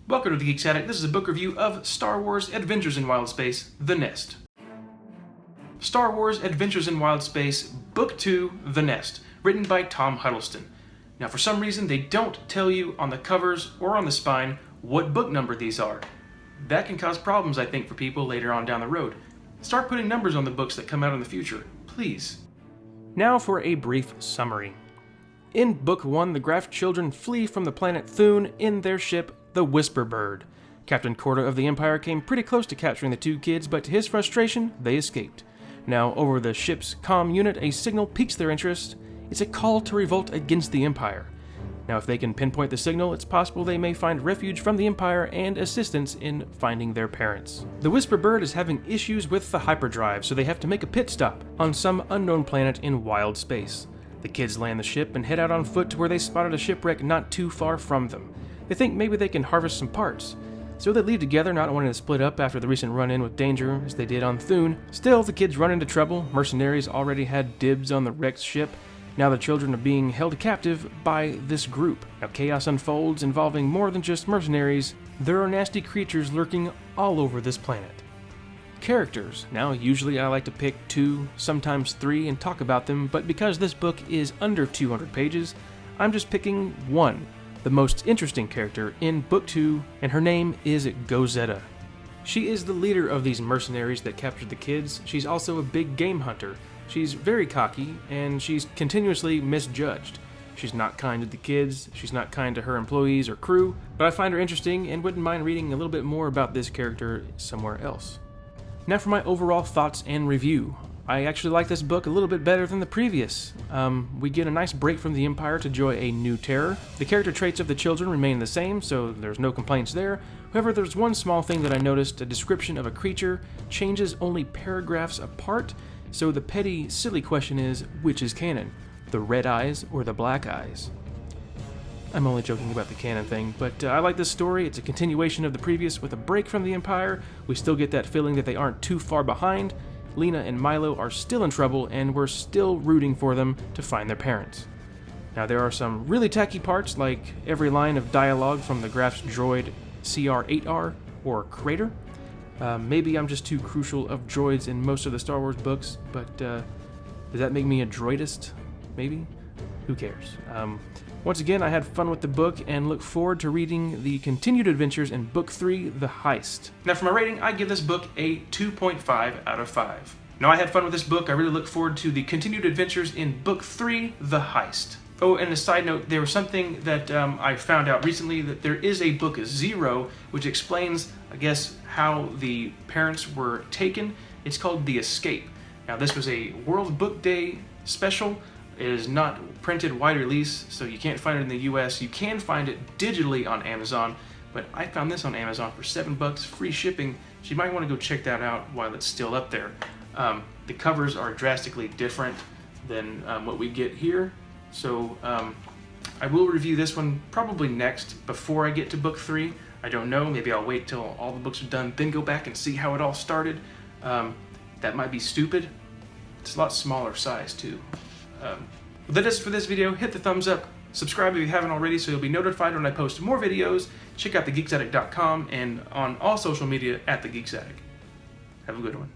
Welcome to the Geeks Attic. This is a book review of Star Wars Adventures in Wild Space, The Nest. Star Wars Adventures in Wild Space, Book 2, The Nest, written by Tom Huddleston. Now, for some reason, they don't tell you on the covers or on the spine what book number these are. That can cause problems, I think, for people later on down the road. Start putting numbers on the books that come out in the future, please. Now for a brief summary. In Book 1, the Graf children flee from the planet Thune in their ship, the Whisper Bird. Captain Corda of the Empire came pretty close to capturing the two kids, but to his frustration, they escaped. Now, over the ship's comm unit, a signal piques their interest. It's a call to revolt against the Empire. Now, if they can pinpoint the signal, it's possible they may find refuge from the Empire and assistance in finding their parents. The Whisper Bird is having issues with the hyperdrive, so they have to make a pit stop on some unknown planet in wild space. The kids land the ship and head out on foot to where they spotted a shipwreck not too far from them. They think maybe they can harvest some parts. So they leave together, not wanting to split up after the recent run-in with danger as they did on Thune. Still, the kids run into trouble. Mercenaries already had dibs on the wrecked ship. Now the children are being held captive by this group. Now chaos unfolds involving more than just mercenaries. There are nasty creatures lurking all over this planet. Characters. Now usually I like to pick 2, sometimes 3 and talk about them, but because this book is under 200 pages, I'm just picking 1. The most interesting character in Book 2, and her name is Gozetta. She is the leader of these mercenaries that captured the kids. She's also a big game hunter. She's very cocky, and she's continuously misjudged. She's not kind to the kids, she's not kind to her employees or crew, but I find her interesting and wouldn't mind reading a little bit more about this character somewhere else. Now for my overall thoughts and review. I actually like this book a little bit better than the previous. We get a nice break from the Empire to enjoy a new terror. The character traits of the children remain the same, so there's no complaints there. However, there's one small thing that I noticed. A description of a creature changes only paragraphs apart, so the petty, silly question is, which is canon? The red eyes or the black eyes? I'm only joking about the canon thing, but I like this story. It's a continuation of the previous with a break from the Empire. We still get that feeling that they aren't too far behind. Lena and Milo are still in trouble, and we're still rooting for them to find their parents. Now, there are some really tacky parts, like every line of dialogue from the Graf's droid CR-8R, or Crater. Maybe I'm just too crucial of droids in most of the Star Wars books, but does that make me a droidist? Maybe? Who cares? Once again, I had fun with the book and look forward to reading the continued adventures in Book 3, The Heist. Now for my rating, I give this book a 2.5 out of 5. Now I had fun with this book. I really look forward to the continued adventures in Book 3, The Heist. Oh, and a side note, there was something that I found out recently, that there is a Book 0, which explains, I guess, how the parents were taken. It's called The Escape. Now this was a World Book Day special. It is not printed wide release, so you can't find it in the US. You can find it digitally on Amazon, but I found this on Amazon for $7, free shipping, so you might want to go check that out while it's still up there. The covers are drastically different than what we get here, so I will review this one probably next, before I get to Book 3. I don't know, maybe I'll wait till all the books are done, then go back and see how it all started. That might be stupid. It's a lot smaller size too. That is for this video. Hit the thumbs up, subscribe if you haven't already so you'll be notified when I post more videos. Check out thegeeksaddict.com and on all social media at thegeeksaddict. Have a good one.